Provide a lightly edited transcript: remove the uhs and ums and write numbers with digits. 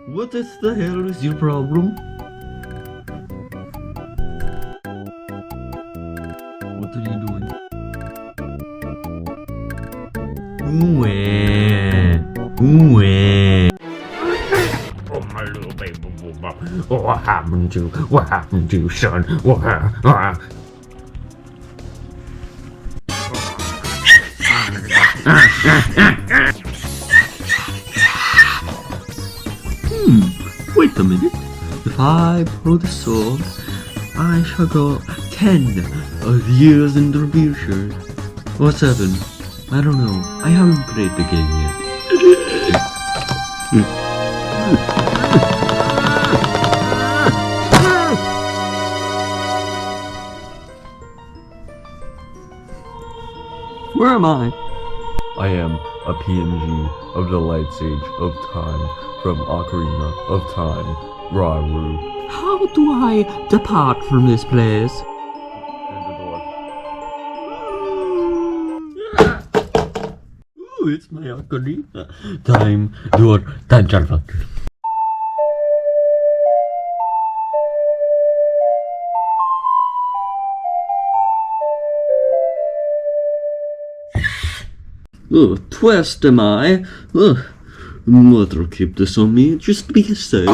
What the hell is your problem? What are you doing? Oh, my little baby. What happened to you, son? What? Wait a minute. If I pull the sword, I shall go 10 years in the future. Or 7. I don't know. I haven't played the game yet. Where am I? I am a PNG of the light sage of time from Ocarina of Time, Raru. How do I depart from this place? Ooh, it's my Ocarina. Time travel. Twist am I? Mother keep this on me just to be safe.